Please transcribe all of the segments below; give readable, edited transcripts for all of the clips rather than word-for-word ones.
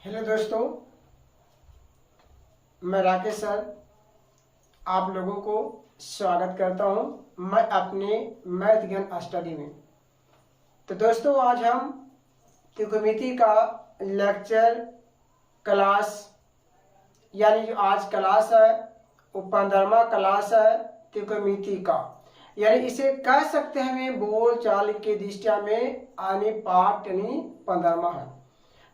Hello दोस्तों, मैं Rakesh sir आप लोगों को स्वागत करता हूं मैं अपने मैथ ज्ञान स्टडी में। तो दोस्तों, आज हम त्रिकोणमिति का लेक्चर क्लास यानी जो आज क्लास है वो 15वां क्लास है त्रिकोणमिति का, यानी इसे कह सकते हैं हमें बोल चाल के दृष्टिया में आने पाठ यानी 15वां है।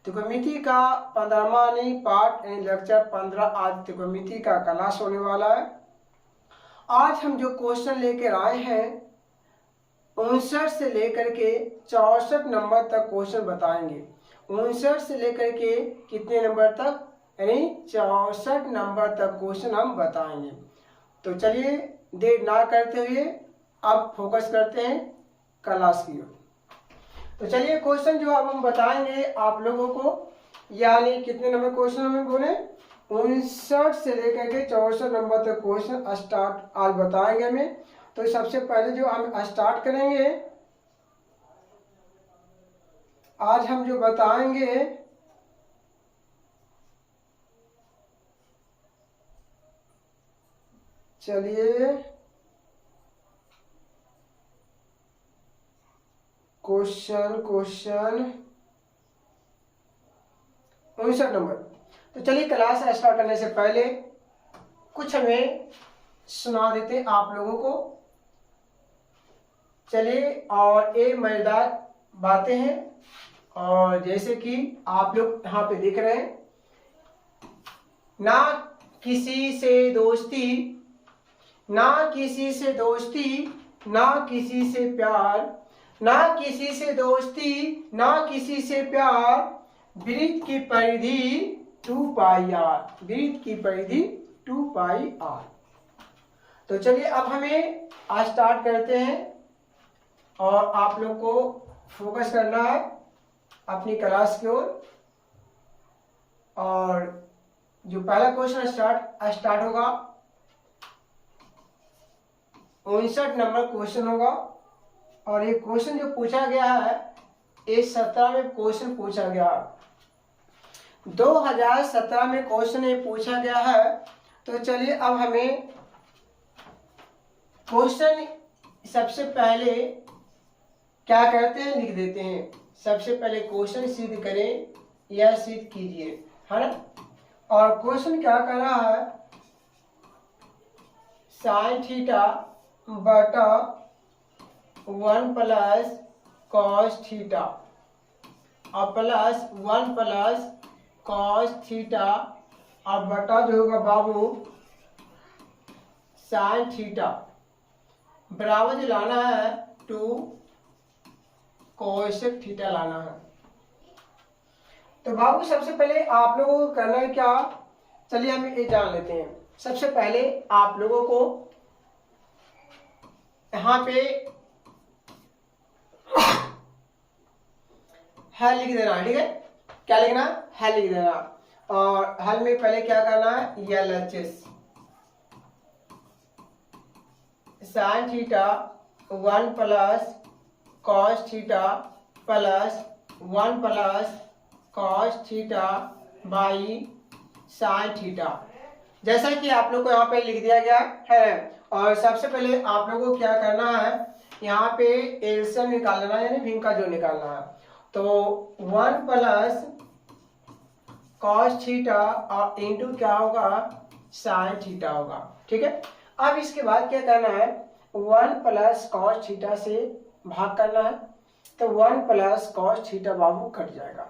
त्रिकोणमिति का 15वां यानी पाठ यानी लेक्चर 15 आज त्रिकोणमिति का क्लास होने वाला है। आज हम जो क्वेश्चन लेकर आए हैं 59 से लेकर के 64 नंबर तक क्वेश्चन बताएंगे। 59 से लेकर के कितने नंबर तक, यानी 64 नंबर तक क्वेश्चन हम बताएंगे। तो चलिए देर ना करते हुए अब फोकस करते हैं क्लास की ओर। तो चलिए क्वेश्चन जो अब हम बताएंगे आप लोगों को, यानी कितने नंबर क्वेश्चन हमें बोले 59 से लेकर के 64 नंबर तक क्वेश्चन स्टार्ट आज बताएंगे हमें। तो सबसे पहले जो हम स्टार्ट करेंगे, आज हम जो बताएंगे चलिए क्वेश्चन 59 नंबर। तो चलिए क्लास स्टार्ट करने से पहले कुछ हमें सुना देते आप लोगों को। चलिए, और ये मजेदार बातें हैं, और जैसे कि आप लोग यहाँ पे देख रहे हैं, ना किसी से दोस्ती, ना किसी से दोस्ती, ना किसी से प्यार, ना किसी से दोस्ती, ना किसी से प्यार, वृत्त की परिधि 2πr, वृत्त की परिधि 2πr। तो चलिए अब हमें आज स्टार्ट करते हैं, और आप लोग को फोकस करना है अपनी क्लास की ओर। और जो पहला क्वेश्चन स्टार्ट होगा 59 नंबर क्वेश्चन होगा, और ये क्वेश्चन जो पूछा गया है ये 17 में क्वेश्चन पूछा गया, 2017 में क्वेश्चन ये पूछा गया है। तो चलिए अब हमें क्वेश्चन सबसे पहले क्या करते हैं, लिख देते हैं। सबसे पहले क्वेश्चन सिद्ध करें या सिद्ध कीजिए, है ना। और क्वेश्चन क्या कर रहा है, साइन थीटा बटा 1 प्लस कॉस थीटा और प्लस 1 प्लस कॉस थीटा और बटा जो होगा बाबू साइन थीटा बराबर जो लाना है 2 कोसेक थीटा लाना है। तो बाबू सबसे पहले आप लोगों को करना है क्या, चलिए हम ये जान लेते हैं। सबसे पहले आप लोगों को यहाँ पे हल लिख देना है, ठीक है। क्या लिखना, हल लिख देना। और हल में पहले क्या करना है, LHS sine theta 1 plus cos theta plus 1 plus cos theta by sine theta, जैसा कि आप लोग को यहाँ पे लिख दिया गया है। और सबसे पहले आप लोगों को क्या करना है, यहाँ पे एलसीएम निकालना है, यानी भिन्न का जो निकालना है। तो 1 प्लस कॉस थीटा और इंटू क्या होगा, साइन थीटा होगा, ठीक है। अब इसके बाद क्या करना है, 1 प्लस कॉस थीटा से भाग करना है। तो 1 प्लस कॉस थीटा बाबू कट जाएगा,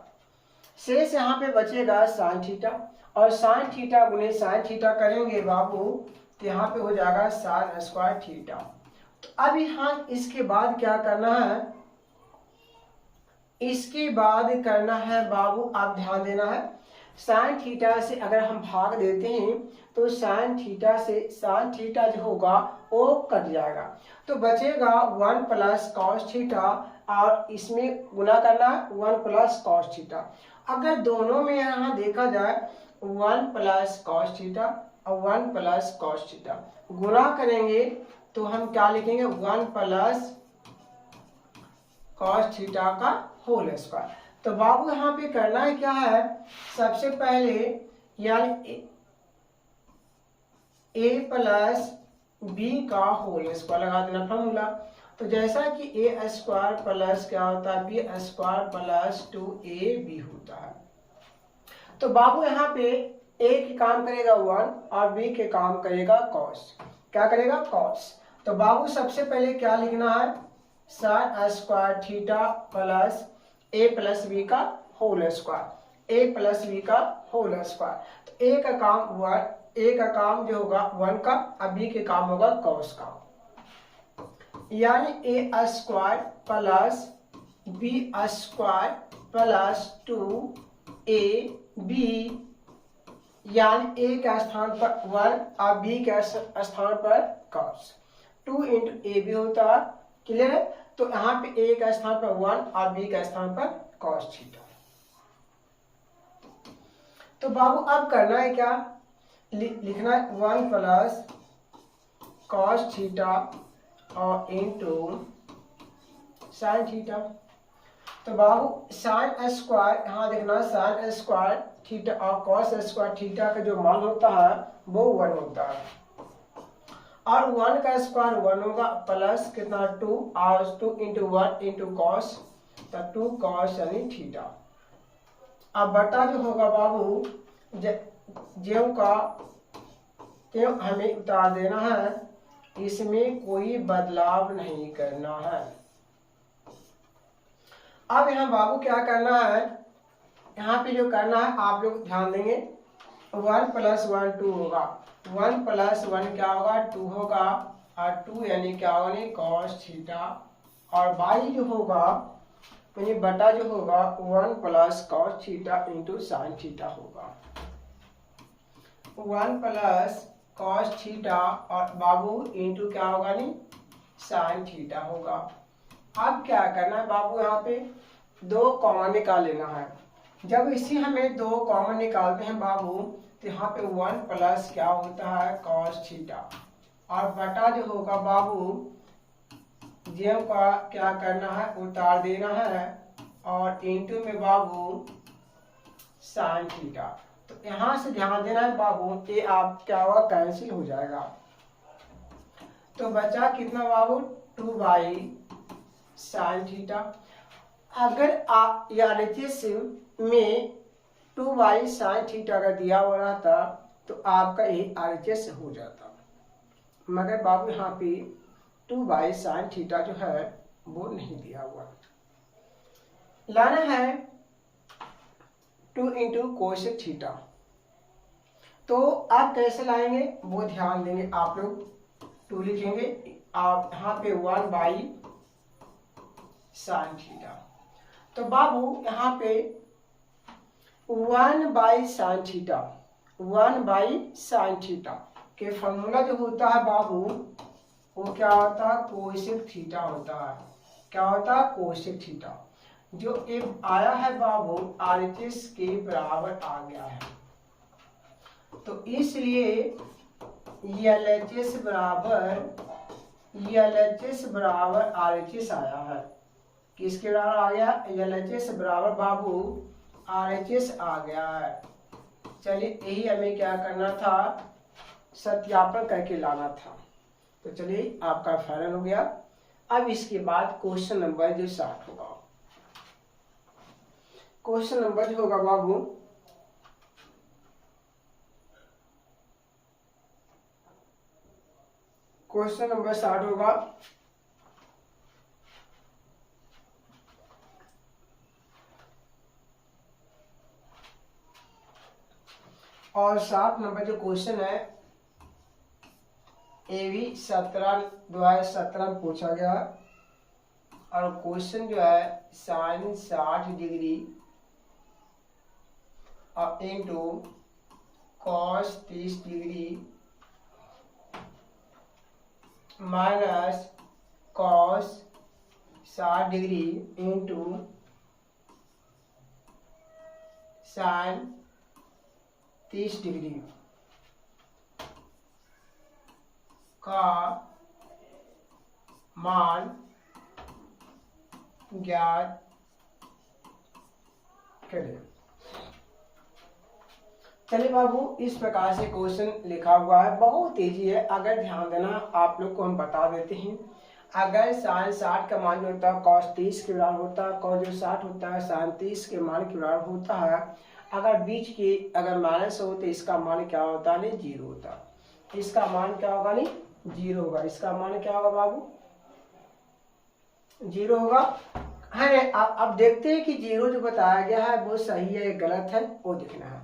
शेष यहाँ पे बचेगा साइन थीटा, और साइन थीटा गुने साइन थीटा करेंगे बाबू तो यहाँ पे हो जाएगा साइन स्क्वायर थीटा। तो अब यहाँ इसके बाद क्या करना है, इसके बाद करना है बाबू, आप ध्यान देना है, साइन थीटा से अगर हम भाग देते हैं तो साइन थीटा से साइन थीटा जो होगा वो कट जाएगा, तो बचेगा 1 प्लस कॉस थीटा, और इसमें गुना करना 1 प्लस कॉस थीटा। अगर दोनों में यहाँ देखा जाए 1 प्लस कॉस थीटा और 1 प्लस कॉस थीटा गुना करेंगे तो हम क्या लिखेंगे, 1 प्लस कॉस थीटा का होल स्क्वायर। तो बाबू यहाँ पे करना है क्या है, सबसे पहले यानी a प्लस बी का होल स्क्वायर लगा देना फॉर्मूला। तो जैसा कि ए स्क्वायर प्लस क्या होता है, बी स्क्वायर प्लस 2ab होता है। तो बाबू यहाँ पे ए के काम करेगा 1 और बी के काम करेगा cos। क्या करेगा, cos। तो बाबू सबसे पहले क्या लिखना है, sin स्क्वायर थीटा प्लस ए प्लस बी का होल स्क्वायर, ए प्लस बी का होल स्क्वायर। तो ए का काम 1, ए का काम जो होगा 1 का, अब बी के काम होगा cos का, यानी a square plus b square plus 2ab, यानी ए के स्थान पर 1 और बी के स्थान पर cos। 2 इंटू ए बी होता है, क्लियर है। तो यहाँ पे ए के स्थान पर 1 और बी के स्थान पर cos थीटा। तो बाबू अब करना है क्या, लिखना है 1 प्लस cos थीटा और इंटू साइन थीटा। तो बाबू साइन स्क्वायर यहाँ देखना, साइन स्क्वायर थीटा और cos स्क्वायर थीटा का जो मान होता है वो 1 होता है, और 1 का स्क्वायर 1 होगा प्लस कितना 2, और 2 इंटू 1 इंटू कॉस, तो 2 cos यानी थीटा। अब बटा जो होगा बाबू ज्यों का त्यों हमें उतार देना है, इसमें कोई बदलाव नहीं करना है। अब यहाँ बाबू क्या करना है, यहाँ पे जो करना है आप लोग ध्यान देंगे, 1 प्लस 1 2 होगा, 1 प्लस 1 क्या होगा 2 होगा, और 2 यानी क्या होगा नहीं cos थीटा, और बाई जो होगा यानी बटा जो होगा 1 plus cos theta into sine theta होगा। 1 प्लस cos थीटा और बाबू इंटू क्या होगा नहीं साइन थीटा होगा। अब क्या करना है बाबू, यहाँ पे 2 कॉमन निकाल लेना है। जब इसी हमें 2 कॉमन निकालते हैं बाबू, तो यहाँ पे 1 प्लस क्या होता है cos थीटा, और बटा जो होगा बाबू जेम का क्या करना है उतार देना है, और इंटू में बाबू साइन थीटा। तो यहाँ से ध्यान देना है बाबू, ये आप क्या होगा कैंसिल हो जाएगा। तो बचा कितना बाबू 2 बाई साइन थीटा। अगर आप RHS में 2 बाई साइन थीटा का दिया हुआ रहता तो आपका ये RHS हो जाता, मगर बाबू यहाँ पे 2 बाई साइन थीटा जो है वो नहीं दिया हुआ। लाना है 2 इंटू कोसेक थीटा। तो आप कैसे लाएंगे वो ध्यान देंगे आप लोग, 2 लिखेंगे, आप यहाँ पे 1 बाई साइन थीटा। तो बाबू यहाँ पे 1 by sine theta, 1 by sine theta के फॉर्मूला जो होता है बाबू वो क्या होता है कोसेक थीटा होता है। क्या होता है कोसेक थीटा, जो एक आया है बाबू RHS के बराबर आ गया है। तो इसलिए LHS बराबर RHS आया है। किसके बराबर आ गया, LHS बराबर बाबू RHS आ गया है। चलिए यही हमें क्या करना था, सत्यापन करके लाना था। तो चलिए आपका फाइनल हो गया। अब इसके बाद क्वेश्चन नंबर जो 60 होगा, क्वेश्चन नंबर जो होगा बाबू क्वेश्चन नंबर 60 होगा। और 7 नंबर जो क्वेश्चन है ये भी 2017 में पूछा गया, और क्वेश्चन जो है साइन 60 डिग्री और into cos 30 degree minus cos 60 degree into sine 30 degree का मान ज्ञात करें। चलिए बाबू, इस प्रकार से क्वेश्चन लिखा हुआ है, बहुत इजी है। अगर ध्यान देना, आप लोग को हम बता देते हैं। अगर साइन 60 का मान जो होता है कॉस 30 के बराबर होता है, कॉस जो 60 होता है साइन 30 के मान के बराबर होता है। अगर बीच की अगर माइनस हो तो इसका मान क्या होता है? नहीं, जीरो होता है। इसका मान क्या होगा? नहीं, जीरो होगा। इसका मान क्या होगा बाबू? जीरो होगा, है। अब देखते हैं कि जीरो जो बताया गया है वो सही है या गलत है, वो देखना है।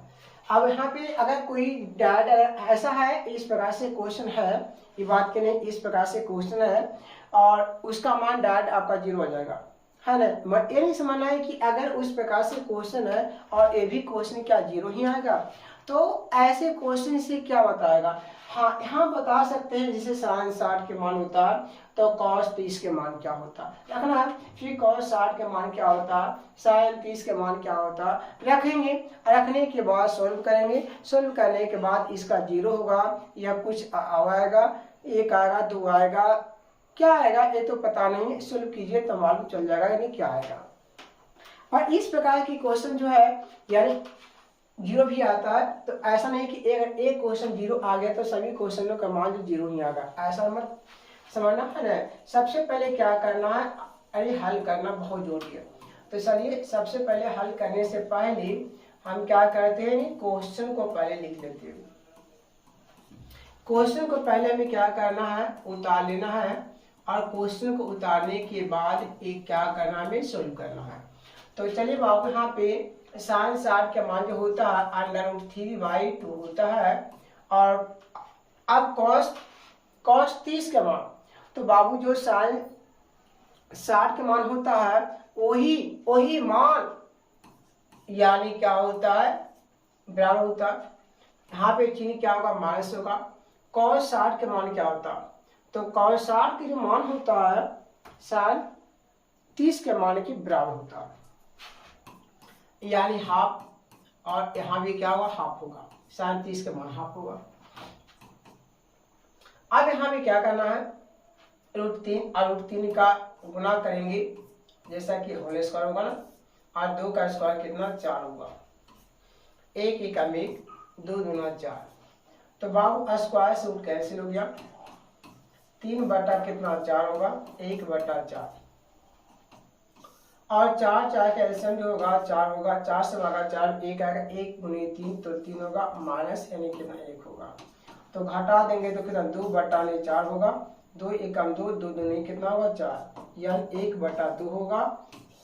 अब यहाँ पे अगर कोई डैड ऐसा है, इस प्रकार से क्वेश्चन है, ये बात के नहीं, इस प्रकार से क्वेश्चन है और उसका मान डैड आपका जीरो हो जाएगा, है ना। ये नहीं समझना है कि अगर उस प्रकार से क्वेश्चन है और ये भी क्वेश्चन क्या जीरो ही आएगा, तो ऐसे क्वेश्चन से क्या बताएगा? हाँ, यहाँ बता सकते हैं जैसे साइन 60 के मान होता है तो कॉस 30 के मान क्या होता है रखना है। फिर कॉस 60 के मान क्या होता है, साइन 30 के मान क्या होता है रखेंगे। रखने के बाद सोल्व करेंगे। सोल्व करने के बाद इसका जीरो होगा या कुछ आएगा, एक आएगा, दो आएगा, क्या आएगा ये तो पता नहीं, सोल्व कीजिए तो मालूम चल जाएगा यानी क्या आएगा। और इस प्रकार की क्वेश्चन जो है यानी जीरो भी आता है, तो ऐसा नहीं कि एक क्वेश्चन जीरो आ गया तो सभी क्वेश्चनों का मान जो जीरो ही आएगा, ऐसा मत समझना, है ना। सबसे पहले क्या करना है, अरे हल करना बहुत जरूरी है। तो चलिए, सबसे पहले हल करने से पहले हम क्या करते हैं, क्वेश्चन को पहले लिख लेते हैं। क्वेश्चन को पहले हमें क्या करना है, उतार लेना है, और क्वेश्चन को उतारने के बाद एक क्या करना है, हमें सोल्व करना है। तो चलिए बाबू, यहाँ पे साइन 60 का मान जो होता है √3/2 होता है, और अब कॉस 30 का मान, तो बाबू जो साइन 60 का मान होता है वही मान यानी क्या होता है, बराबर होता है। यहाँ पे चिन्ह क्या होगा, माइनस होगा। कॉस 60 का मान क्या होता है, तो कॉस 60 का जो मान होता है साइन 30 के मान के बराबर होता है, यानी हाफ। और यहाँ भी क्या होगा, हाफ होगा। साइन 30 का मान हाफ होगा। अब यहाँ पे क्या करना है, √3 और √3 का गुना करेंगे, जैसा कि होल स्क्वायर होगा ना, और 2 का स्क्वायर कितना, 4 होगा। 1 एकम 1, 2 दूना 4, तो बाबू स्क्वायर से रूट कैंसिल हो गया। 3 बटा कितना, 4 होगा, 1 बटा 4, और 4 का एलसीएम जो होगा 4 होगा। 4 से भागा 4, 1 आएगा, 1 गुने 3 तो 3 होगा, माइनस यानी कितना, 1 होगा। तो घटा देंगे तो कितना, 2 बटा 4 होगा। 2 एकम 2, 2 दूनी कितना होगा, 4, यानी 1 बटा 2 होगा।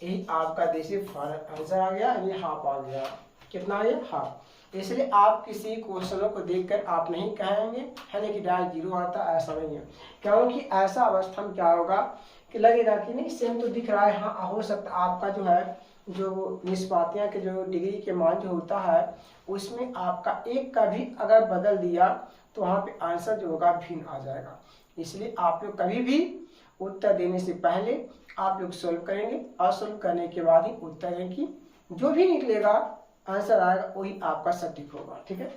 यही आपका देसी आंसर आ गया, ये हाफ आ गया। कितना है, हाफ। इसलिए आप किसी क्वेश्चनों को देखकर आप नहीं कहेंगे है ना कि डायरेक्ट जीरो आता, ऐसा नहीं है। क्योंकि ऐसा अवस्था में क्या होगा कि लगेगा कि नहीं सेम तो दिख रहा है, हाँ हो सकता आपका जो है जो निष्पातियाँ के जो डिग्री के मान जो होता है उसमें आपका एक का भी अगर बदल दिया तो वहाँ पे आंसर जो होगा भिन्न आ जाएगा। इसलिए आप लोग कभी भी उत्तर देने से पहले आप लोग सोल्व करेंगे, और सोल्व करने के बाद ही उत्तर है कि जो भी निकलेगा आंसर आएगा वही आपका सटीक होगा, ठीक है।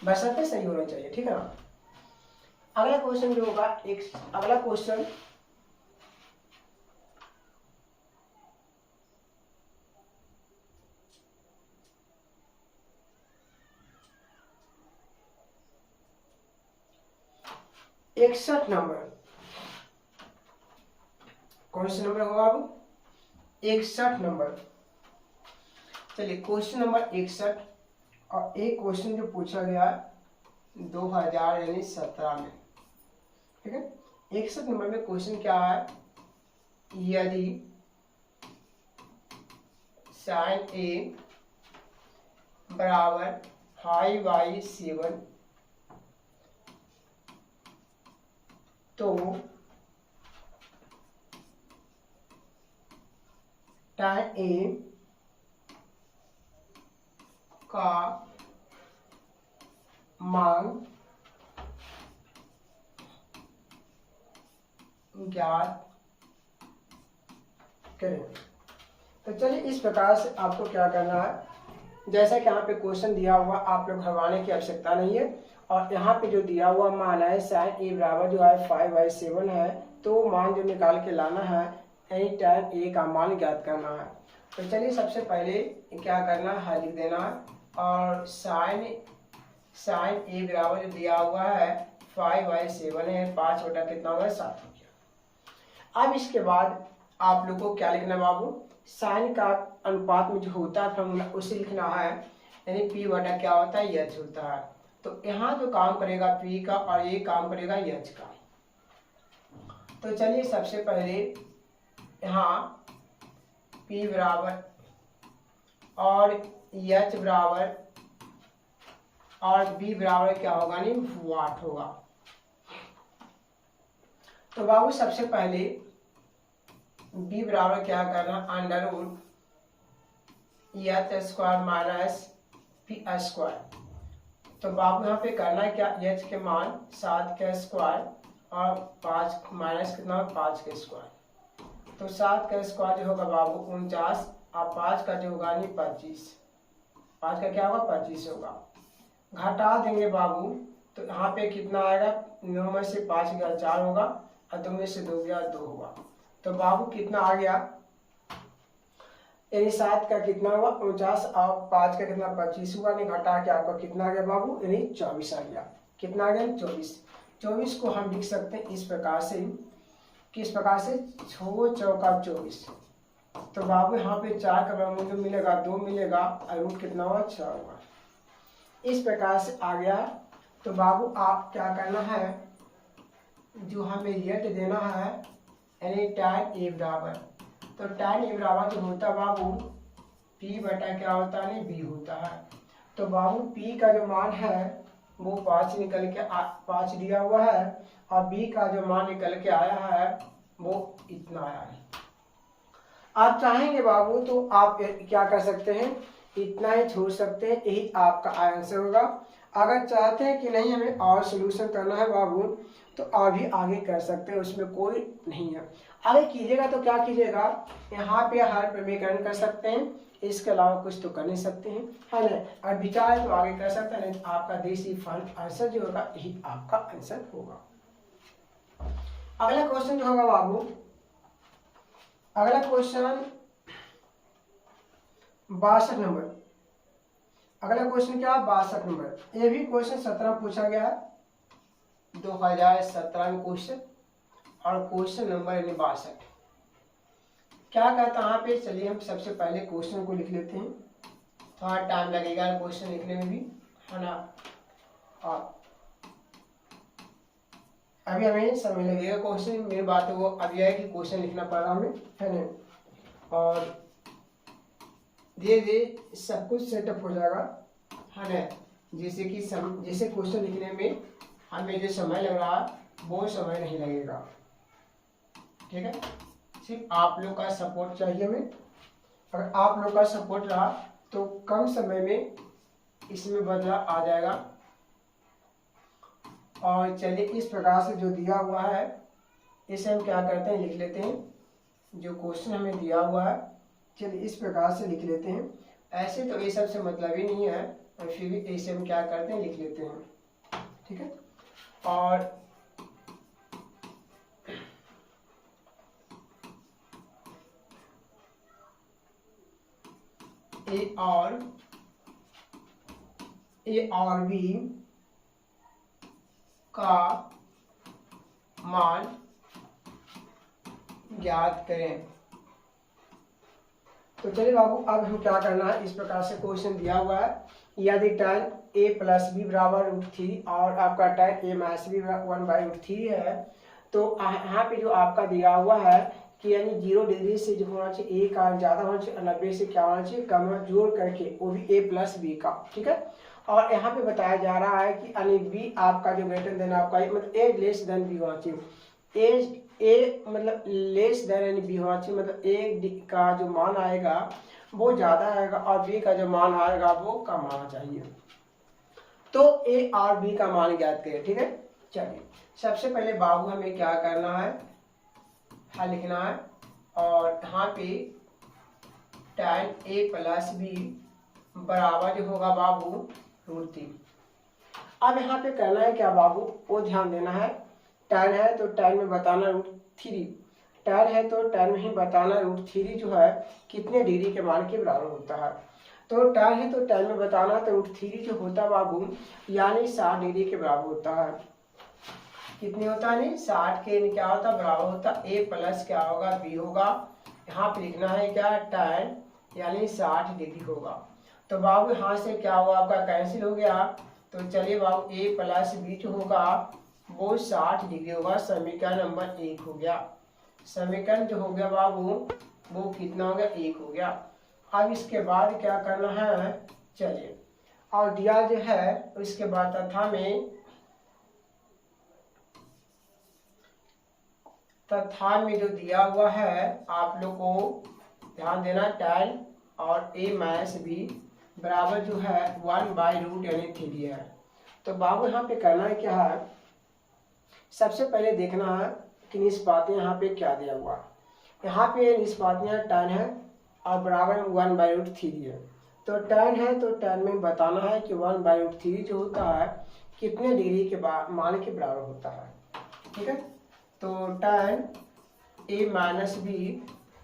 बशर्ते सही होना चाहिए, ठीक है ना। अगला क्वेश्चन जो होगा, एक अगला क्वेश्चन इकसठ नंबर, कौन सा नंबर होगा अब, 61 नंबर। चलिए क्वेश्चन नंबर 61, और एक क्वेश्चन जो पूछा गया 2017 में, ठीक है। 61 नंबर में क्वेश्चन क्या है, यदि साइन A बराबर 5/7 तो tan A का मान ज्ञात करें। तो चलिए इस प्रकार से आपको क्या करना है, जैसा कि यहाँ पे क्वेश्चन दिया हुआ आप लोग घबराने की आवश्यकता नहीं है, और यहाँ पे जो दिया हुआ मान है साइन A बराबर जो है 5/7 है, तो मान जो निकाल के लाना है यानी tan A का मान ज्ञात करना है। तो चलिए सबसे पहले क्या करना है, लिख देना है। और साइन ए बराबर जो दिया हुआ है 5/7 है, 5 बटा कितना होगा 7 हो गया। अब इसके बाद आप लोग को क्या लिखना बाबू, साइन का अनुपात में जो होता है फॉर्मूला उसे लिखना है, यानी पी बटा क्या होता है एच होता है। तो यहाँ जो काम करेगा पी का और ये काम करेगा एच का। तो चलिए सबसे पहले यहाँ पी बराबर और एच बराबर और बी बराबर क्या होगा, नहीं वाट होगा। तो बाबू सबसे पहले बी बराबर क्या करना, under root H square minus P square. तो बाबू यहाँ पे करना है क्या, एच के मान 7 का स्क्वायर और 5 माइनस कितना 5 का स्क्वायर। तो 7 का स्क्वायर जो होगा बाबू 49 और 5 का जो होगा नहीं 25, 5 का क्या होगा 25 होगा। घटा देंगे बाबू तो यहाँ पे कितना आएगा, 9 में से 5 गया 4 होगा और 2 में से 2 गया 2 होगा। तो बाबू कितना आ गया, यानी 7 का कितना हुआ 49 और 5 का कितना 25 हुआ, नहीं घटा के आपका कितना आ गया बाबू, यानी 24 आ गया। कितना आ गया 24। 24 को हम लिख सकते हैं इस प्रकार से, किस प्रकार से, 6 चौका 24। तो बाबू यहाँ पे 4 का वर्गमूल मिलेगा 2 मिलेगा और रूट कितना हुआ 6 होगा। इस प्रकार से आ गया। तो बाबू आप क्या करना है, जो हमें रेट देना है यानी tan ए बराबर, तो tan ए बराबर जो होता है बाबू p बटा क्या होता है, b होता है। तो बाबू p का जो मान है वो 5 निकल के 5 दिया हुआ है और b का जो मान निकल के आया है वो इतना आया है। आप चाहेंगे बाबू तो आप क्या कर सकते हैं, इतना ही छोड़ सकते हैं, यही आपका आंसर होगा। अगर चाहते हैं कि नहीं हमें और सोल्यूशन करना है बाबू तो अभी आगे कर सकते हैं, उसमें कोई नहीं है। आगे कीजिएगा तो क्या कीजिएगा, यहाँ पे हर प्रमेयकरण कर सकते हैं, इसके अलावा कुछ तो कर नहीं सकते हैं, है ना। और विचार तो आगे कर सकते हैं, आपका देसी फल आंसर जो होगा यही आपका आंसर होगा। अगला क्वेश्चन जो होगा बाबू, अगला क्वेश्चन 62 नंबर। अगला क्वेश्चन क्या, 62 नंबर। ये भी क्वेश्चन 17 पूछा गया है, 2017 में क्वेश्चन, और क्वेश्चन नंबर यानी 62। क्या कहता है यहाँ पे, चलिए हम सबसे पहले क्वेश्चन को लिख लेते हैं, थोड़ा टाइम लगेगा क्वेश्चन लिखने में भी, है ना। और अभी हमें समय लगेगा क्वेश्चन, मेरी बात है वो अभी है कि क्वेश्चन लिखना पड़ा हमें, है ना। और धीरे धीरे सब कुछ सेटअप हो जाएगा, है ना। जैसे कि जैसे क्वेश्चन लिखने में हमें जो समय लग रहा है वो समय नहीं लगेगा, ठीक है। सिर्फ आप लोग का सपोर्ट चाहिए हमें। अगर आप लोग का सपोर्ट रहा तो कम समय में इसमें बदलाव आ जाएगा। और चलिए इस प्रकार से जो दिया हुआ है इसे हम क्या करते हैं, लिख लेते हैं, जो क्वेश्चन हमें दिया हुआ है चलिए इस प्रकार से लिख लेते हैं। ऐसे तो ये सब से मतलब ही नहीं है, और फिर भी ऐसे हम क्या करते हैं, लिख लेते हैं, ठीक है। और ए और बी का मान ज्ञात करें। तो चलिए बाबू अब हम क्या करना है, इस प्रकार से क्वेश्चन दिया हुआ है, यदि tan a प्लस बी बराबर √3 और आपका tan a माइनस बी 1/√3 है, तो यहाँ पे जो आपका दिया हुआ है कि यानी 0 डिग्री से जो होना चाहिए a का ज़्यादा होना चाहिए, 90 से क्या होना चाहिए कम, जोड़ करके वो भी a प्लस बी का, ठीक है। और यहाँ पे बताया जा रहा है कि यानी बी आपका जो ग्रेटर देन आपका मतलब a लेस देन बी होना चाहिए, ए मतलब लेस देन यानी बी होना चाहिए, मतलब ए का जो मान आएगा वो ज़्यादा आएगा और बी का जो मान आएगा वो कम आना चाहिए। तो ए और बी का मान ज्ञात करें, ठीक है। चलिए सबसे पहले बाबू हमें क्या करना है, हल लिखना है, और यहाँ पे tan a प्लस बी बराबर जो होगा बाबू √3। अब यहाँ पे करना है क्या बाबू, वो ध्यान देना है, tan है तो tan में बताना √3, tan है तो tan में ही बताना √3 जो है कितने डिग्री के मान के बराबर होता है। तो tan है तो tan में बताना तो √3 जो होता है बाबू यानी 60 डिग्री के बराबर होता है। कितने होता है? 60 के क्या होता है बराबर होता है a प्लस क्या होगा b होगा। यहाँ पे लिखना है क्या tan यानी 60 डिग्री होगा। तो बाबू यहाँ से क्या हुआ आपका कैंसिल हो गया। तो चलिए बाबू a प्लस b जो होगा वो 60 डिग्री होगा। समीकरण नंबर 1 हो गया। समीकरण जो हो गया बाबू वो कितना हो गया 1 हो गया। अब इसके बाद क्या करना है चलिए और दिया जो है उसके बाद तथा में जो दिया हुआ है आप लोग को ध्यान देना tan और a माइनस b बराबर जो है 1/√, यानी 3 है। तो बाबू यहाँ पे करना है क्या है, सबसे पहले देखना है कि निष्पातियाँ यहाँ पे क्या दिया हुआ। यहाँ पे निष्पातियाँ tan है और बराबर 1/√3 है। तो tan है तो tan में बताना है कि 1/√3 जो होता है कितने डिग्री के मान के बराबर होता है। ठीक है, तो tan a माइनस b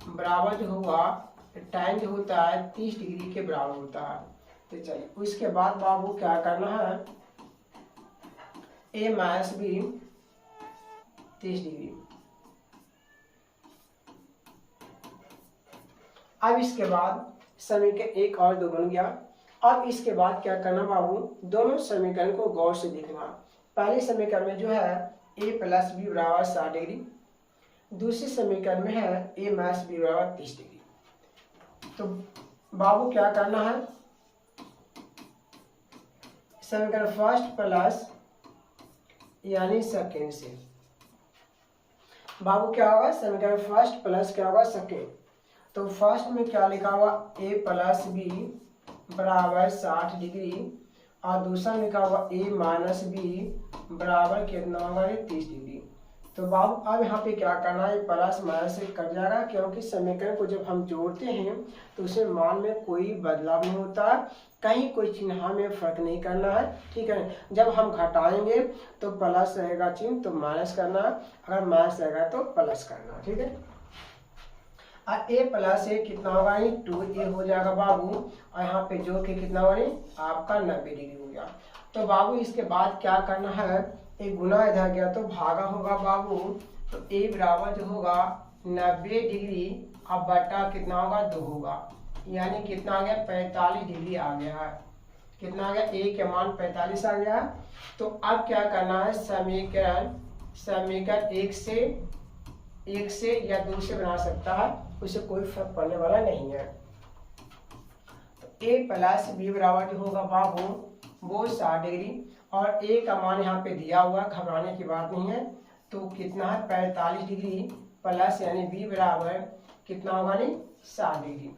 बराबर जो हुआ tan जो होता है 30 डिग्री के बराबर होता है। तो चलिए उसके बाद बाबू क्या करना है a माइनस b 30 डिग्री। अब इसके बाद समीकरण 1 और 2 बन गया। अब इसके बाद क्या करना बाबू, दोनों समीकरण को गौर से देखना। पहले समीकरण में जो है a प्लस b बराबर 60 डिग्री, दूसरे समीकरण में है a माइनस b बराबर 30 डिग्री। तो बाबू क्या करना है, समीकरण फर्स्ट प्लस यानी सेकेंड से बाबू क्या होगा, समीकरण फर्स्ट प्लस क्या होगा सेकेंड। तो फर्स्ट में क्या लिखा हुआ a प्लस b बराबर 60 डिग्री और दूसरा में लिखा हुआ a माइनस b बराबर कितना होगा 30 डिग्री। तो बाबू अब यहाँ पे क्या करना है, प्लस माइनस से कट जाएगा क्योंकि समीकरण को जब हम जोड़ते हैं तो उसे मान में कोई बदलाव नहीं होता, कहीं कोई चिन्ह में फर्क नहीं करना है। ठीक है, जब हम घटाएंगे तो प्लस रहेगा चिन्ह तो माइनस करना, अगर माइनस रहेगा तो प्लस करना। ठीक है, और a प्लस ए कितना होगा 2a हो जाएगा बाबू, और यहाँ पे जोड़ के कितना होगा आपका 90 डिग्री हो गया। तो बाबू इसके बाद क्या करना है, एक गुना इधर गया तो भागा होगा बाबू। तो a बराबर जो होगा 90 डिग्री अब बटा कितना होगा 2 होगा, यानी कितना आ गया 45 डिग्री आ गया है। कितना आ गया a के मान 45 आ गया। तो अब क्या करना है, समीकरण एक से या 2 से बना सकता है, उसे कोई फर्क पड़ने वाला नहीं है। तो a प्लस b बराबर जो होगा बाबू वो 60 डिग्री और a का मान यहाँ पे दिया हुआ, घबराने की बात नहीं है। तो कितना है 45 डिग्री प्लस यानी b बराबर कितना होगा 60 डिग्री।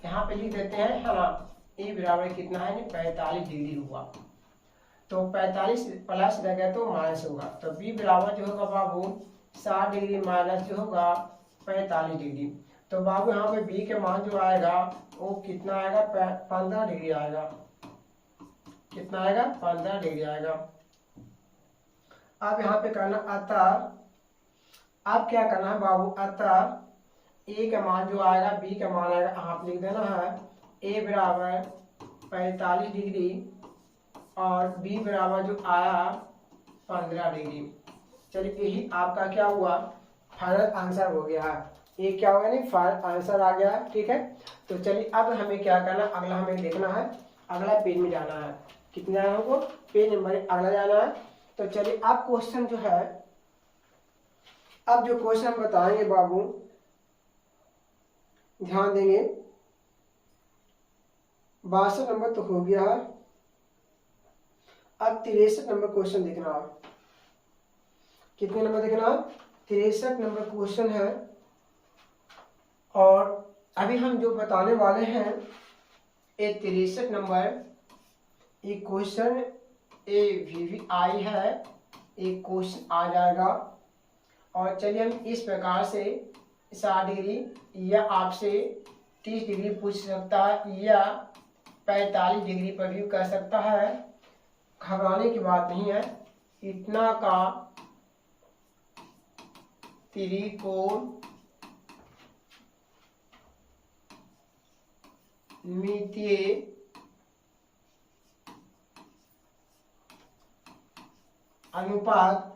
यहाँ पे लिख देते हैं है ना, a बराबर कितना है 45 डिग्री हुआ। तो 45 प्लस रह गया तो माइनस होगा। तो b बराबर जो होगा बाबू 60 डिग्री माइनस जो होगा 45 डिग्री। तो बाबू यहाँ पे b के मान जो आएगा वो कितना आएगा 15 डिग्री आएगा। कितना आएगा 15 डिग्री आएगा। अब यहाँ पे करना अतः, अब क्या करना है बाबू, अतः a का मान जो आएगा b का मान आएगा, आप लिख देना है a बराबर 45 डिग्री और b बराबर जो आया 15 डिग्री। चलिए यही आपका क्या हुआ फाइनल आंसर हो गया है। ये क्या होगा फाइनल आंसर आ गया। ठीक है, तो चलिए अब हमें क्या करना, अगला हमें देखना है, अगला पेज में जाना है। कितने जाना है हमको, पेज नंबर अगला जाना है। तो चलिए अब क्वेश्चन जो है, अब जो क्वेश्चन हम बताएंगे बाबू ध्यान देंगे। 62 नंबर तो हो गया है, अब 63 नंबर क्वेश्चन देखना है। कितने नंबर देखना है, 63 नंबर क्वेश्चन है। और अभी हम जो बताने वाले हैं ये 63 नंबर ये क्वेश्चन AVVI है, एक क्वेश्चन आ जाएगा। और चलिए हम इस प्रकार से 60 डिग्री या आपसे 30 डिग्री पूछ सकता है या 45 डिग्री पर भी कर सकता है, घबराने की बात नहीं है। इतना का त्रिकोणमितीय अनुपात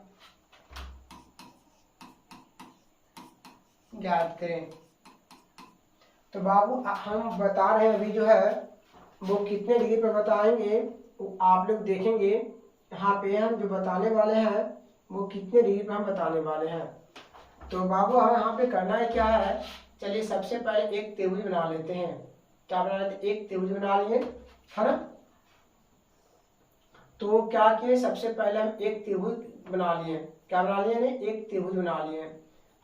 ज्ञात करें। तो बाबू हम बता रहे हैं अभी जो है वो कितने डिग्री पर बताएंगे वो आप लोग देखेंगे। यहाँ पे हम जो बताने वाले हैं वो कितने डिग्री पर हम बताने वाले हैं। तो बाबू हमें यहाँ पे करना है क्या है, चलिए सबसे पहले एक त्रिभुज बना लेते हैं। क्या बना लेते, एक त्रिभुज बना लिए, है ना। तो क्या किए, सबसे पहले हम एक त्रिभुज बना लिए। क्या बना लिए, एक त्रिभुज बना लिए।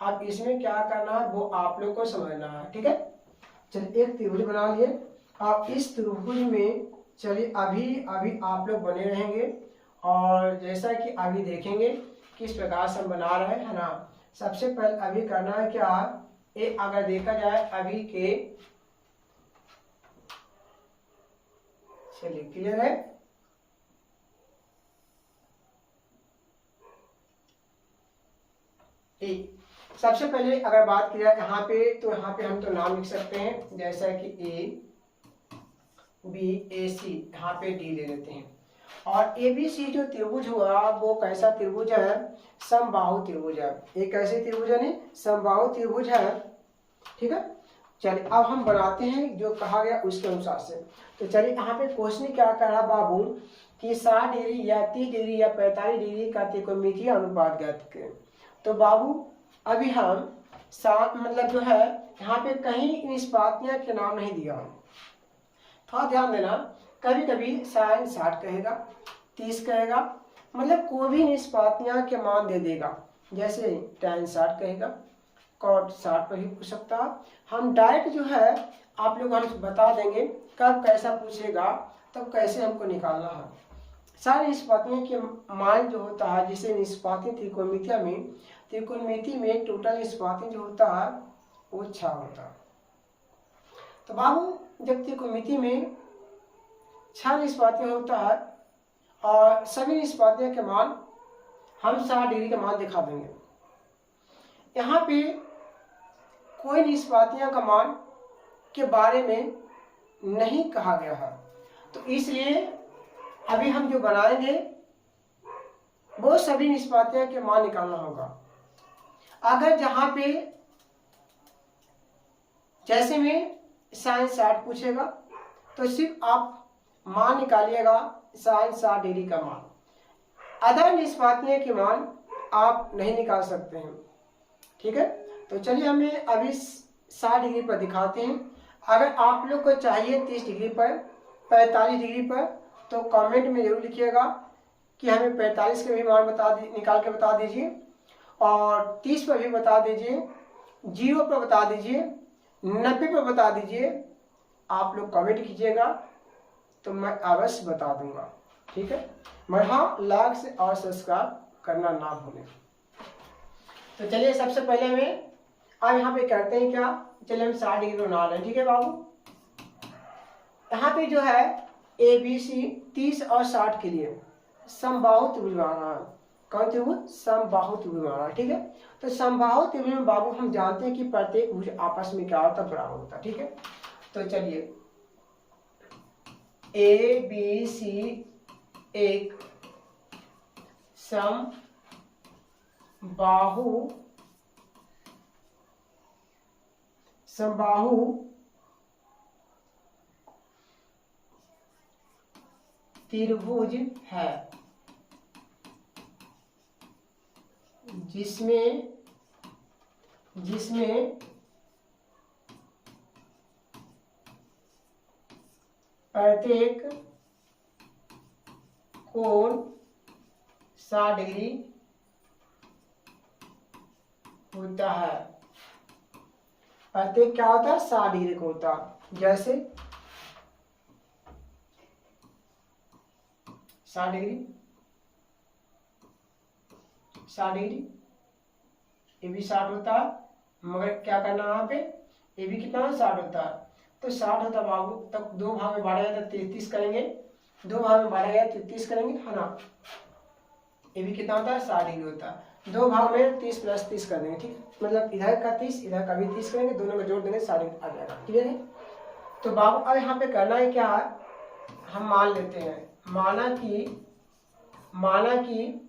अब इसमें क्या करना है वो आप लोग को समझना है, ठीक है। चलिए एक त्रिभुज बना लिए। अब इस त्रिभुज में चलिए अभी आप लोग बने रहेंगे और जैसा कि अभी देखेंगे किस प्रकार से हम बना रहे हैं ना। सबसे पहले अभी करना है क्या, अगर देखा जाए अभी के, चलिए क्लियर है। सबसे पहले अगर बात की जाए यहाँ पे, तो यहाँ पे हम तो नाम लिख सकते हैं जैसा कि ए बी ए सी, यहाँ पे डी ले लेते हैं। और ए बी सी जो त्रिभुज हुआ वो कैसा त्रिभुज है, समबाहु त्रिभुज है। एक कैसे त्रिभुज है, समबाहु त्रिभुज है, ठीक है। चलिए अब हम बनाते हैं जो कहा गया उसके अनुसार से। तो चलिए यहाँ पे क्वेश्चन क्या कर रहा बाबू कि 60 डिग्री या 30 डिग्री या 45 डिग्री का त्रिकोणमितीय अनुपात ज्ञात करें। तो बाबू अभी हम सात मतलब जो है यहाँ पे कहीं निष्पातियां के नाम नहीं दिया। थोड़ा ध्यान देना, कभी कभी साइन 60 कहेगा, 30 कहेगा, मतलब कोई भी निष्पातियां के मान दे देगा। जैसे tan 60 कहेगा, cot 60 पर भी पूछ सकता। हम डायरेक्ट जो है आप लोग हम बता देंगे कब कैसा पूछेगा तब कैसे हमको निकालना है। सारी निष्पातियों के मान जो होता है, जिसे निष्पाती त्रिकोणमिति में टोटल निष्पाती जो होता है वो 6 होता है। तो बाबू जब त्रिकोणमिति में 6 निष्पातियां होता है और सभी निष्पातियों के मान हम 60 डिग्री के मान दिखा देंगे। यहाँ पे कोई निष्पातियों का मान के बारे में नहीं कहा गया है, तो इसलिए अभी हम जो बनाएंगे वो सभी निष्पातियों के मान निकालना होगा। अगर जहां पे जैसे में साइन 60 पूछेगा तो सिर्फ आप मान निकालिएगा साइन 60 डिग्री का मान, अदर निष्पातियों के मान आप नहीं निकाल सकते हैं, ठीक है। तो चलिए हमें अभी 60 डिग्री पर दिखाते हैं। अगर आप लोग को चाहिए 30 डिग्री पर, 45 डिग्री पर, तो कमेंट में जरूर लिखिएगा कि हमें 45 के भी मान निकाल के बता दीजिए और 30 पर भी बता दीजिए, 0 पर बता दीजिए, 90 पर बता दीजिए। आप लोग कमेंट कीजिएगा तो मैं अवश्य बता दूंगा, ठीक है। मैं हाँ लाइक और सब्सक्राइब करना ना भूलें। तो चलिए सबसे पहले हमें अब यहाँ पे करते हैं क्या, चलिए हम 60 डिग्री बना रहे हैं, ठीक है बाबू। यहाँ पे जो है ए बी सी 30 और 60 के लिए समबाहु त्रिभुज बनाना है। कौन त्रिभुज, समबाहु त्रिभुज बनाना है, ठीक है। तो समबाहु त्रिभुज में बाबू हम जानते हैं कि प्रत्येक भुज आपस में क्या होता है, बराबर होता है, ठीक है। तो चलिए ए बी सी एक समबाहु त्रिभुज है, जिसमें प्रत्येक कोण 60 डिग्री होता है। प्रत्येक क्या होता है, 60 डिग्री का होता है। जैसे 60 डिग्री, 60 डिग्री, ये भी 60 होता है, मगर क्या करना है यहाँ पे, ये भी कितना 60 होता है। तो 60 होता है बाबू, तब 2 भाग में बांटा गया तो 33 करेंगे, 2 भाग में बांटा गया 33 करेंगे, है ना। ये भी कितना होता है, 60 डिग्री होता है। दो भाग में 30 + 30 कर देंगे, ठीक, मतलब इधर का 30 इधर का भी 30 करेंगे, दोनों में जोड़ देंगे 60 आ जाएगा। क्लियर है? तो बाबू अब यहाँ पे करना है क्या है, हम मान लेते हैं, माना कि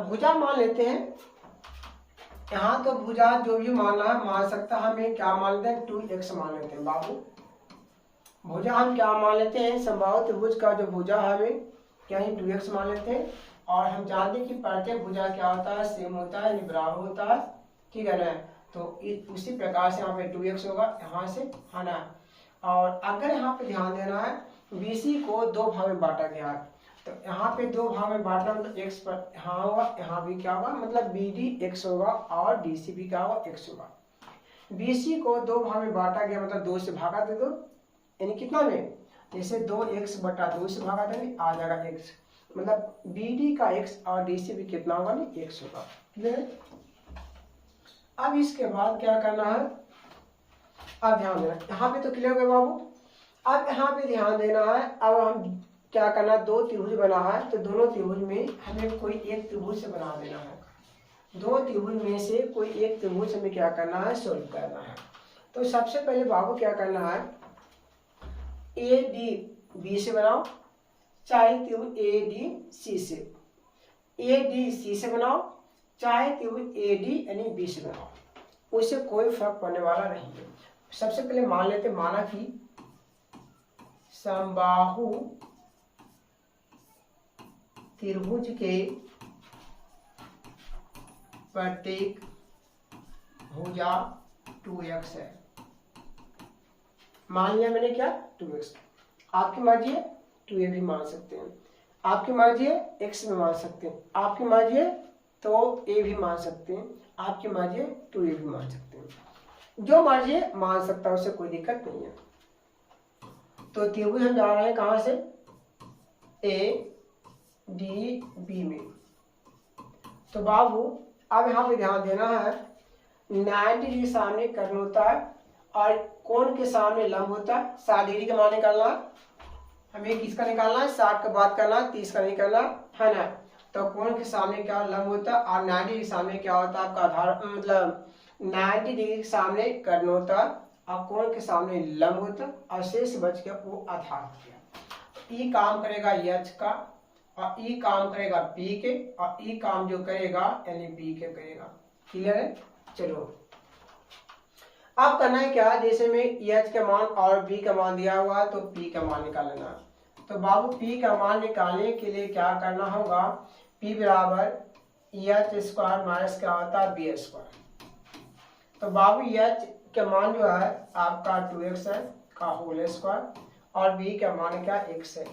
भुजा मान लेते हैं। यहाँ तो भुजा जो भी मानना है मान सकता है, हमें क्या मान लेते हैं 2x मान लेते हैं बाबू। भुजा हम क्या मान लेते हैं, समबाहु त्रिभुज का जो भुजा है हमें क्या है 2x मान लेते हैं। और हम जानते हैं कि प्रत्येक भुजा क्या होता है, सेम होता है, बराबर होता है, ठीक है ना। तो उसी प्रकार से यहाँ पे 2x होगा, यहाँ से है ना। और अगर यहाँ पे ध्यान देना है, BC को दो भाग में बांटा गया है, तो यहाँ पे दो भाग में बांटना मतलब x पर यहाँ होगा, यहाँ भी क्या होगा, मतलब BD x होगा और DC भी क्या होगा x होगा। BC को दो भाग में बांटा गया मतलब 2 से भागा दे दो, यानी कितना में, जैसे 2x/2 से भागा देंगे आ जाएगा x, मतलब BD का x और DC भी कितना होगा ना x होगा। क्लियर है? अब इसके बाद क्या करना है, अब ध्यान देना, यहाँ पे तो क्लियर हो गया बाबू। अब यहाँ पे ध्यान देना है, अब हम क्या करना, दो त्रिभुज बना है, तो दोनों त्रिभुज में हमें कोई एक त्रिभुज से बना देना है। दो त्रिभुज में से कोई एक त्रिभुज हमें क्या करना है, सोल्व करना है। तो सबसे पहले बाबू क्या करना है, ADB से बनाओ, चाहे त्रिभुज ADC से, ADC से बनाओ, चाहे त्रिभुज AD यानी B से बनाओ, उससे कोई फर्क पड़ने वाला नहीं है। सबसे पहले मान लेते, माना कि समबाहु त्रिभुज के प्रत्येक भुजा 2x है। मान लिया मैंने क्या 2x, आपकी मर्जी है 2a भी मान सकते हैं, आपकी मर्जी है x भी मान सकते हैं, आपकी मर्जी है तो a भी मान सकते हैं, आपकी मर्जी है 2a भी मान सकते हैं, जो मर्जी है मान सकता है, उससे कोई दिक्कत नहीं है। तो त्रिभुज हम जा रहे हैं कहां से, ADB में। तो बाबू अब यहाँ पे ध्यान देना है, 90 डिग्री सामने कर्ण होता है और कोण के सामने लंब होता है। 60 डिग्री का मान निकालना है हमें, किसका निकालना है, 60 का बात करना है, 30 का निकालना है ना। तो कोण के सामने क्या लंब होता है और 90 डिग्री सामने क्या होता है आपका आधार, मतलब 90 डिग्री के सामने कर्ण होता है और कोण के सामने लंब होता है और शेष बच गया वो आधार हो गया। ई काम करेगा H का और ई काम करेगा P के और ई काम जो करेगा यानी B के करेगा। क्लियर है? चलो अब करना है क्या, जैसे में H का मान और B का मान दिया हुआ तो P का मान निकाल लेना। तो बाबू P का मान निकालने के लिए क्या करना होगा, P बराबर H² माइनस क्या होता है B²। तो बाबू H का मान जो है आपका 2x है का होल स्क्वायर और B का मान क्या x है,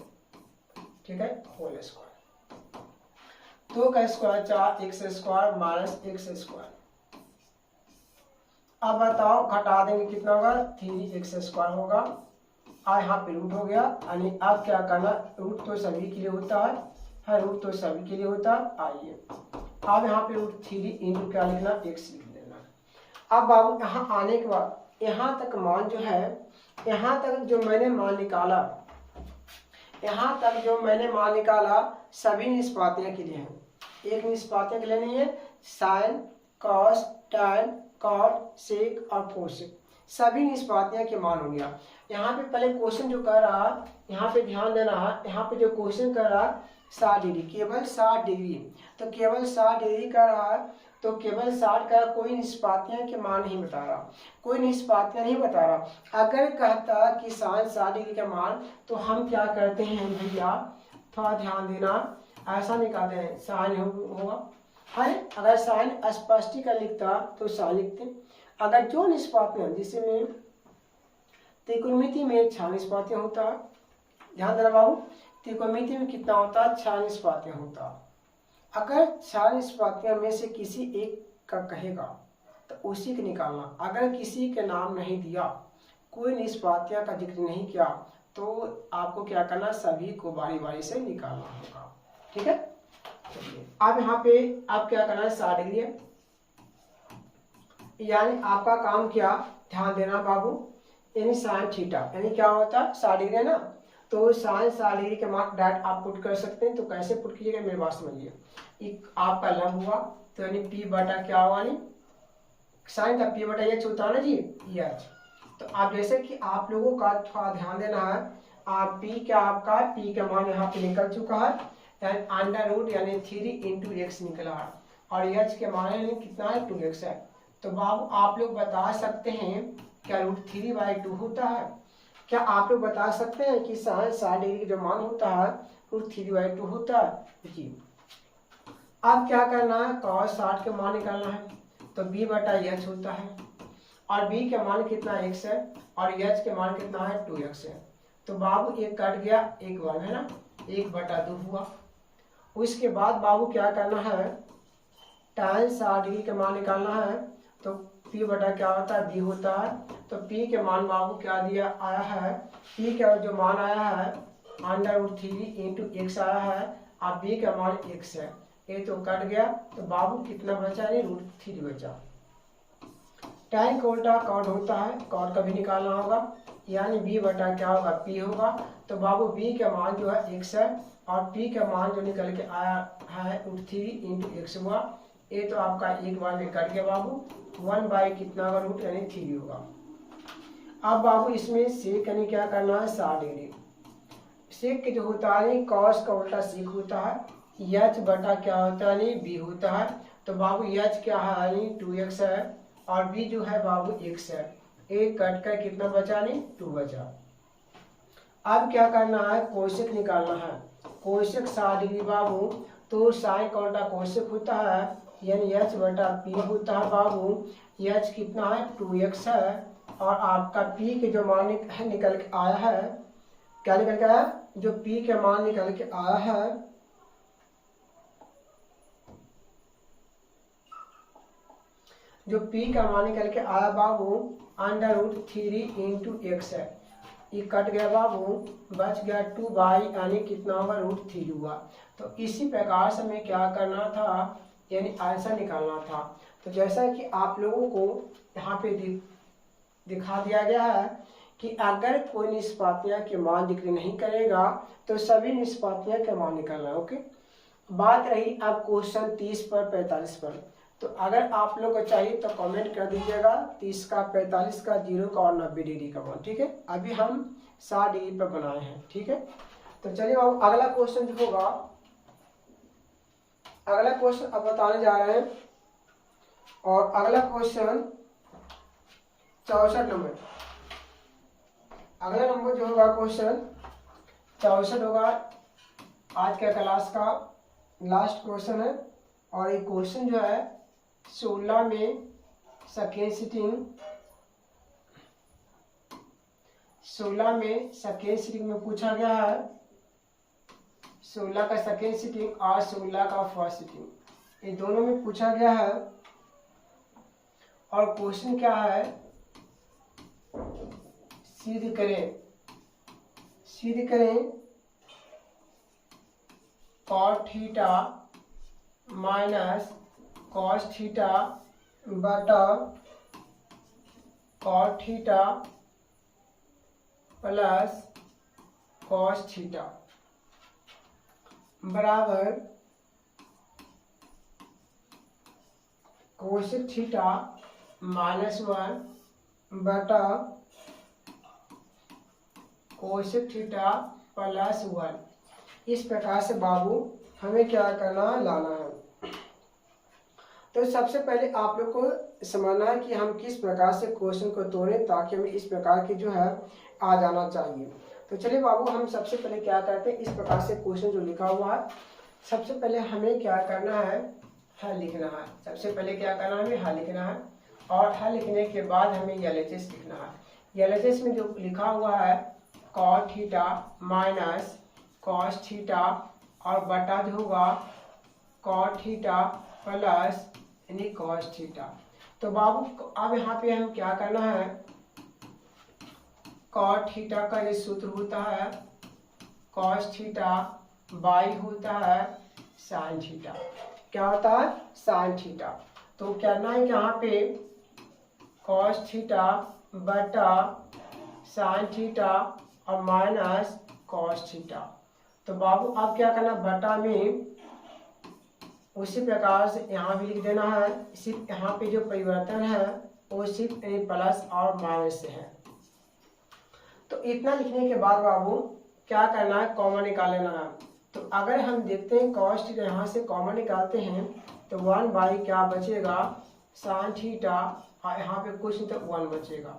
ठीक है, होल स्क्वायर। 2 का स्क्वायर 4x² माइनस x²। अब बताओ घटा देंगे कितना होगा, 3x² होगा और यहाँ पे रूट हो गया, यानी अब क्या करना, रूट तो सभी के लिए होता है, रूट तो सभी के लिए होता है। आइए अब यहाँ पे √3 इंटू क्या लिखना, x लिख देना। अब बाबू यहाँ आने के बाद यहाँ तक मान जो है, यहाँ तक जो मैंने मान निकाला, यहाँ तक जो मैंने मान निकाला सभी निष्पातियों के लिए है, एक निष्पातियों के लिए नहीं है। साइन, कॉस, टैन, कॉट, सेक और कोसेक सभी निष्पातियों के मान हो गया। यहाँ पे पहले क्वेश्चन जो कर रहा, यहाँ पे ध्यान देना है, यहाँ पे जो क्वेश्चन कर रहा 60 डिग्री, केवल 60 डिग्री, तो केवल 60 डिग्री कर रहा है, तो केवल 60 का कोई निष्पातियां के मान नहीं बता रहा, कोई निष्पातियां नहीं बता रहा। अगर कहता कि साइन 60 डिग्री का मान, तो हम क्या करते हैं भैया, थोड़ा ध्यान देना, ऐसा निकालते हैं साइन होगा, है अगर साइन स्पष्टीकरण लिखता तो साइन लिखते। अगर जो निष्पातियां जिससे में त्रिकोणमिति में 6 निष्पातियां होता है, ध्यान देना बाबू, त्रिकोणमिति में कितना होता है, 6 निष्पातियां होता। अगर 6 निष्पातियां में से किसी एक का कहेगा तो उसी को निकालना। अगर किसी के नाम नहीं दिया, कोई निष्पातियां का जिक्र नहीं किया, तो आपको क्या करना, सभी को बारी बारी से निकालना होगा। ठीक है, अब यहाँ पे आप क्या करना है, 60 डिग्री है, यानी आपका काम क्या, ध्यान देना बाबू, यानी साइन थीटा, यानी क्या होता है 60 डिग्री है ना, तो साइन 60 डिग्री के मान डायरेक्ट आप पुट कर सकते हैं। तो कैसे पुट कीजिएगा मेरी बात समझिए। एक आपका लंब हुआ तो यानी पी बटा क्या होगा, यानी साइन का पी बटा एच होता है ना जी, एच। तो आप जैसे कि आप लोगों का थोड़ा ध्यान देना है, आप पी क्या आपका पी का मान यहाँ पे निकल चुका है, यानी अंडर रूट यानी 3 इंटू एक्स निकला है, और एच के मान यानी कितना है 2x है। तो बाबू आप लोग बता सकते हैं क्या √3/2 होता है? क्या आप लोग बता सकते हैं कि साइन 60 डिग्री का जो मान होता है √3/2 होता है जी। अब क्या करना है, cos 60 के मान निकालना है, तो b बटा एच होता है, और b के मान कितना x है, और h के मान कितना है 2x है। तो बाबू एक कट गया, एक 1 है ना, 1/2 हुआ। उसके बाद बाबू क्या करना है, tan 60 डिग्री का मान निकालना है, तो p बटा क्या होता है b होता है। तो p के मान बाबू क्या दिया आया है, p का जो मान आया है √3 इंटू एक्स आया है, और b का मान x है। ये तो कट गया, तो बाबू कितना बचा, नहीं √3 बचा। tan का उल्टा कॉट होता है, कॉट का भी निकालना होगा, यानी b बटा क्या होगा p होगा। तो बाबू b का मान जो है x है, और p का मान जो निकल के आया है √3 इंटू एक्स हुआ। ये तो आपका एक बार में कट गया बाबू, 1 बाई कितना होगा रूट यानी 3 होगा। अब बाबू इसमें सेक यानी क्या करना है 60 डिग्री। सेक के जो होता है कॉस का उल्टा सेक होता है, एच बटा क्या होता है यानी बी होता है। तो बाबू एच क्या है यानी 2x है, और बी जो है बाबू x है। एक कट कर कितना बचा, नहीं 2 बचा। अब क्या करना है, कोशेक निकालना है। कोशेक 60 डिग्री बाबू, तो साइन का उल्टा कोशेक होता है, यानी एच बटा पी होता है बाबू। एच कितना है 2x है, और आपका p के जो मान निकल के आया है, क्या निकल के आया, जो p के मान निकल के आया है, जो p का मान निकल के आया बाबू √3 इंटू एक्स है। ये कट गया बाबू, बच गया 2 बाई यानी कितना होगा √3 हुआ। तो इसी प्रकार से हमें क्या करना था, यानी आंसर निकालना था। तो जैसा कि आप लोगों को यहाँ पे दिखा दिया गया है कि अगर कोई निष्पातियां के मान जिक्र नहीं करेगा तो सभी निष्पातियां के मान निकालना है। ओके, बात रही अब क्वेश्चन 30 पर 45 पर। तो अगर आप लोग को चाहिए तो कमेंट कर दीजिएगा 30 का, 45 का, 0 का और 90 डिग्री का मान। ठीक है, अभी हम 60 डिग्री पर बनाए हैं। ठीक है, तो चलिए अब अगला क्वेश्चन जो होगा, अगला क्वेश्चन अब बताने जा रहे हैं, और अगला क्वेश्चन 64 नंबर। अगला नंबर जो होगा क्वेश्चन 64 होगा। आज के क्लास का लास्ट क्वेश्चन है, और ये क्वेश्चन जो है 16 में सेकेंड सिटिंग में पूछा गया है। 16 का सेकेंड सिटिंग और 16 का फर्स्ट सिटिंग, ये दोनों में पूछा गया है। और क्वेश्चन क्या है, सिद्ध करें cot theta minus cos theta बटा cot theta plus cos theta बराबर कोसेक थीटा -1 बटा कोसेक थीटा +1। इस प्रकार से बाबू हमें क्या करना है, लाना है। तो सबसे पहले आप लोग को समझना है कि हम किस प्रकार से क्वेश्चन को तोड़ें ताकि हमें इस प्रकार की जो है आ जाना चाहिए। तो चलिए बाबू हम सबसे पहले क्या करते हैं, इस प्रकार से क्वेश्चन जो लिखा हुआ है सबसे पहले हमें क्या करना है, हल लिखना है। सबसे पहले क्या करना है, हमें हल लिखना है, और हल लिखने के बाद हमें एलएचएस लिखना है। एलएचएस में जो लिखा हुआ है cot theta minus cos theta और बटा जो होगा cot थीटा प्लस यानी cos थीटा। तो बाबू अब यहाँ पे हम क्या करना है, cot थीटा का ये सूत्र होता है cos थीटा बाई होता है sin थीटा। क्या होता है, sin थीटा। तो करना है यहाँ पे cos थीटा बटा sin थीटा और माइनस कॉस थीटा। तो बाबू आप क्या करना, बटा में उसी प्रकार से यहाँ भी लिख देना है, सिर्फ यहाँ पे जो परिवर्तन है वो सिर्फ प्लस और माइनस से है। तो इतना लिखने के बाद बाबू क्या करना है, कॉमन निकाल लेना है। तो अगर हम देखते हैं कॉस थीटा यहाँ से कॉमन निकालते हैं तो 1 क्या बचेगा, साइन थीटा, यहाँ पे कुछ नहीं तो 1 बचेगा।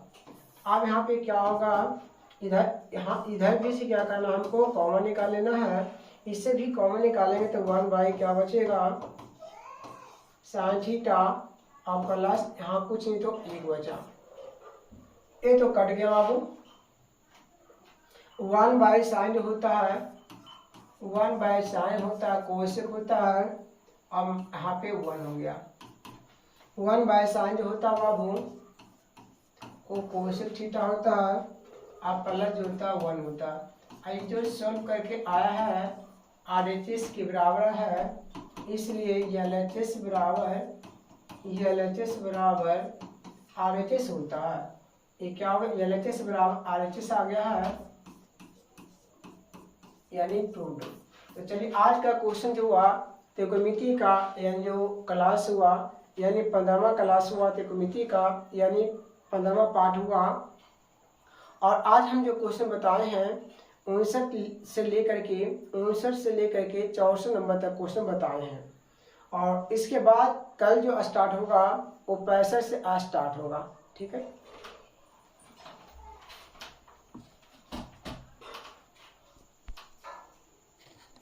अब यहाँ पे क्या होगा, इधर भी से क्या करना, हमको कॉमन निकाल लेना है, इससे भी कॉमन निकालेंगे तो 1 क्या बचेगा, साइन थीटा और प्लस यहाँ कुछ नहीं तो 1 बचा। ये तो कट गया बाबू। 1/sin होता है, 1/sin होता है, कोसेक होता है, अब यहाँ पे 1 हो गया। 1/sin जो होता है बाबू वो कोसेक थीटा होता है, अब प्लस जो होता है 1 होता है। जो सॉल्व करके आया है RHS के बराबर है, इसलिए LHS बराबर RHS होता है। ये क्या होगा, LHS बराबर RHS आ गया है, यानी प्रूव्ड। तो चलिए आज का क्वेश्चन जो हुआ त्रिकोणमिति का, यानी जो क्लास हुआ, यानी 15वां क्लास हुआ त्रिकोणमिति का, यानी 15वां पार्ट हुआ। और आज हम जो क्वेश्चन बताए हैं 59 से लेकर के 64 नंबर तक क्वेश्चन बताए हैं। और इसके बाद कल जो स्टार्ट होगा वो 65 से स्टार्ट होगा। ठीक है।